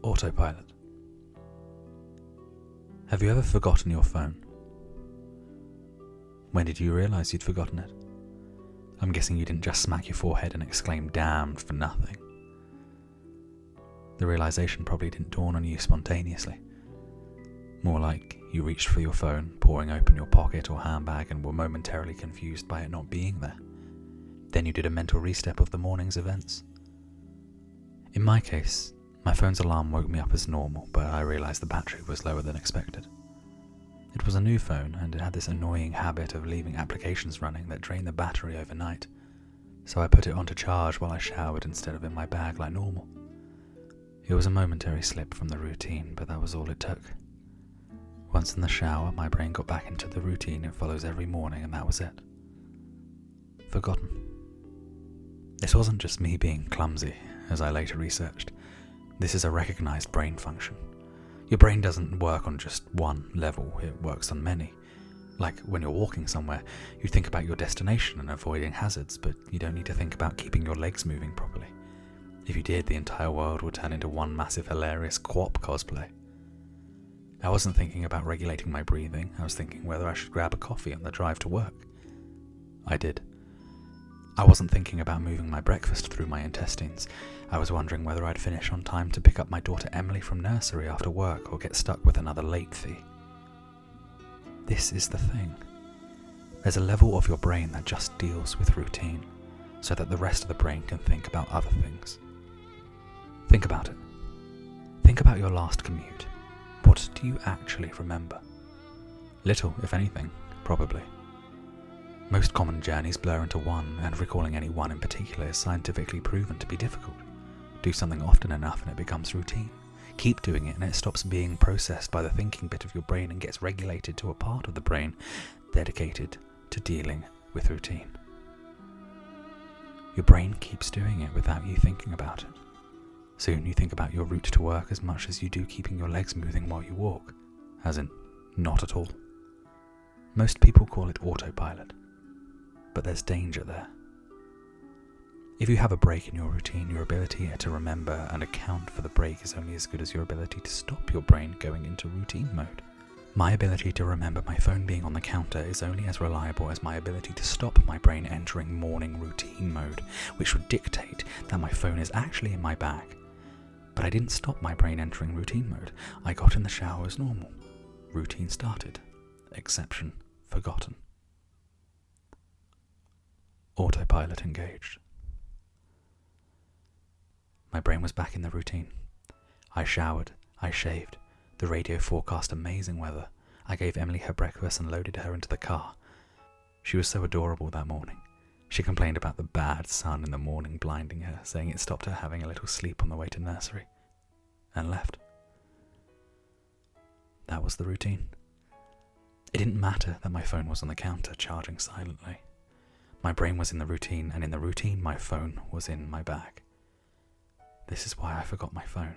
Autopilot. Have you ever forgotten your phone? When did you realise you'd forgotten it? I'm guessing you didn't just smack your forehead and exclaim "damned" for nothing. The realisation probably didn't dawn on you spontaneously. More like you reached for your phone, pouring open your pocket or handbag, and were momentarily confused by it not being there. Then you did a mental restep of the morning's events. In my case, my phone's alarm woke me up as normal, but I realised the battery was lower than expected. It was a new phone, and it had this annoying habit of leaving applications running that drained the battery overnight, so I put it onto charge while I showered instead of in my bag like normal. It was a momentary slip from the routine, but that was all it took. Once in the shower, my brain got back into the routine it follows every morning, and that was it. Forgotten. This wasn't just me being clumsy, as I later researched. This is a recognised brain function. Your brain doesn't work on just one level, it works on many. Like when you're walking somewhere, you think about your destination and avoiding hazards, but you don't need to think about keeping your legs moving properly. If you did, the entire world would turn into one massive hilarious Quap cosplay. I wasn't thinking about regulating my breathing, I was thinking whether I should grab a coffee on the drive to work. I did. I wasn't thinking about moving my breakfast through my intestines. I was wondering whether I'd finish on time to pick up my daughter Emily from nursery after work or get stuck with another late fee. This is the thing. There's a level of your brain that just deals with routine, so that the rest of the brain can think about other things. Think about it. Think about your last commute. What do you actually remember? Little, if anything, probably. Most common journeys blur into one, and recalling any one in particular is scientifically proven to be difficult. Do something often enough and it becomes routine. Keep doing it and it stops being processed by the thinking bit of your brain and gets regulated to a part of the brain dedicated to dealing with routine. Your brain keeps doing it without you thinking about it. Soon you think about your route to work as much as you do keeping your legs moving while you walk, as in, not at all. Most people call it autopilot, but there's danger there. If you have a break in your routine, your ability to remember and account for the break is only as good as your ability to stop your brain going into routine mode. My ability to remember my phone being on the counter is only as reliable as my ability to stop my brain entering morning routine mode, which would dictate that my phone is actually in my bag. But I didn't stop my brain entering routine mode. I got in the shower as normal. Routine started. Exception forgotten. Autopilot engaged. My brain was back in the routine. I showered, I shaved, the radio forecast amazing weather. I gave Emily her breakfast and loaded her into the car. She was so adorable that morning. She complained about the bad sun in the morning blinding her, saying it stopped her having a little sleep on the way to nursery, and left. That was the routine. It didn't matter that my phone was on the counter, charging silently. My brain was in the routine, and in the routine my phone was in my bag. This is why I forgot my phone.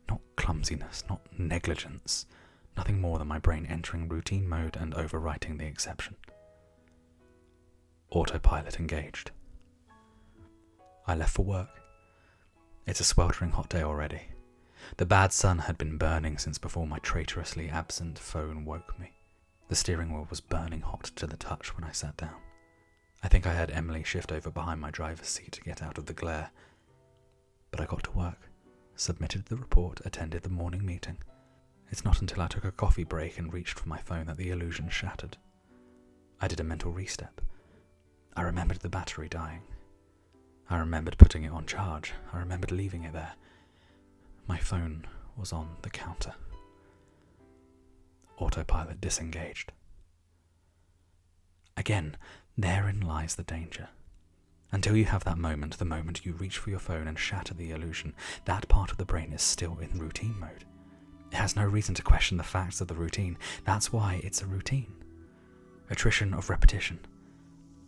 Not clumsiness, not negligence, nothing more than my brain entering routine mode and overwriting the exception. Autopilot engaged. I left for work. It's a sweltering hot day already. The bad sun had been burning since before my traitorously absent phone woke me. The steering wheel was burning hot to the touch when I sat down. I think I heard Emily shift over behind my driver's seat to get out of the glare. But I got to work, submitted the report, attended the morning meeting. It's not until I took a coffee break and reached for my phone that the illusion shattered. I did a mental restep. I remembered the battery dying. I remembered putting it on charge. I remembered leaving it there. My phone was on the counter. Autopilot disengaged. Again, therein lies the danger. Until you have that moment, the moment you reach for your phone and shatter the illusion, that part of the brain is still in routine mode. It has no reason to question the facts of the routine. That's why it's a routine. Attrition of repetition.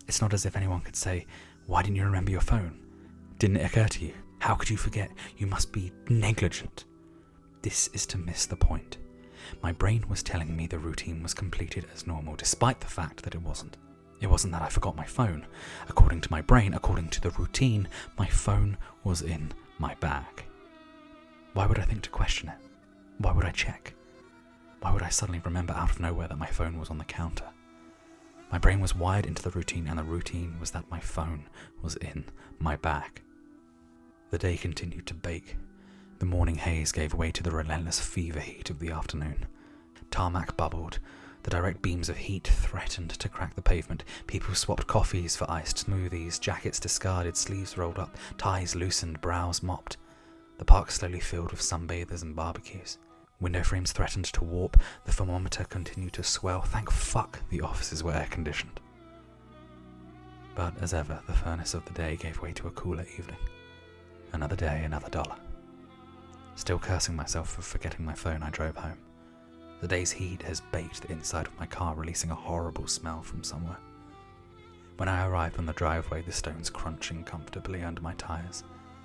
It's not as if anyone could say, "Why didn't you remember your phone? Didn't it occur to you? How could you forget? You must be negligent." This is to miss the point. My brain was telling me the routine was completed as normal, despite the fact that it wasn't. It wasn't that I forgot my phone. According to my brain, according to the routine, my phone was in my bag. Why would I think to question it? Why would I check? Why would I suddenly remember out of nowhere that my phone was on the counter? My brain was wired into the routine, and the routine was that my phone was in my bag. The day continued to bake. The morning haze gave way to the relentless fever heat of the afternoon. Tarmac bubbled. The direct beams of heat threatened to crack the pavement. People swapped coffees for iced smoothies, jackets discarded, sleeves rolled up, ties loosened, brows mopped. The park slowly filled with sunbathers and barbecues. Window frames threatened to warp. The thermometer continued to swell. Thank fuck the offices were air-conditioned. But as ever, the furnace of the day gave way to a cooler evening. Another day, another dollar. Still cursing myself for forgetting my phone, I drove home. The day's heat has baked the inside of my car, releasing a horrible smell from somewhere. When I arrived on the driveway, the stones crunching comfortably under my tyres,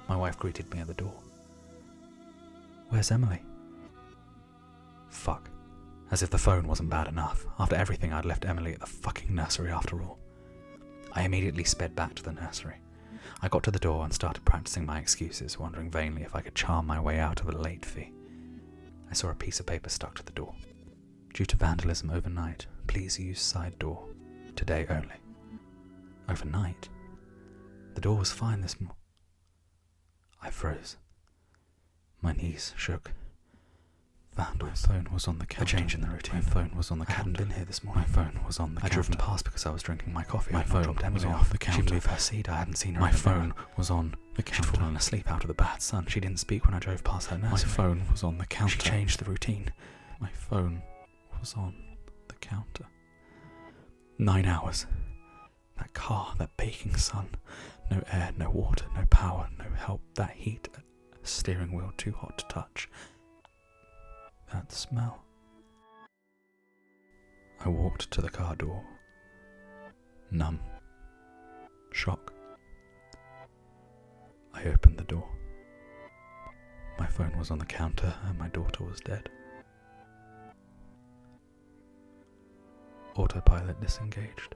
my wife greeted me at the door. "Where's Emily?" Fuck. As if the phone wasn't bad enough. After everything, I'd left Emily at the fucking nursery after all. I immediately sped back to the nursery. I got to the door and started practicing my excuses, wondering vainly if I could charm my way out of a late fee. I saw a piece of paper stuck to the door. "Due to vandalism overnight, please use side door. Today only." Overnight? The door was fine this morning. I froze. My knees shook. Vandals. My phone was on the counter. A change in the routine. My phone was on the counter. I hadn't been here this morning. My phone was on the counter. I'd driven past because I was drinking my coffee. My phone was off the counter. She'd moved her seat. I hadn't seen her. My phone was on the counter. She'd fallen asleep out of the bad sun. She didn't speak when I drove past her nursery. My phone was on the counter. She changed the routine. My phone was on the counter. 9 hours. That car, that baking sun. No air, no water, no power, no help. That heat, a steering wheel too hot to touch. That smell. I walked to the car door. Numb. Shock. I opened the door. My phone was on the counter and my daughter was dead. Autopilot disengaged.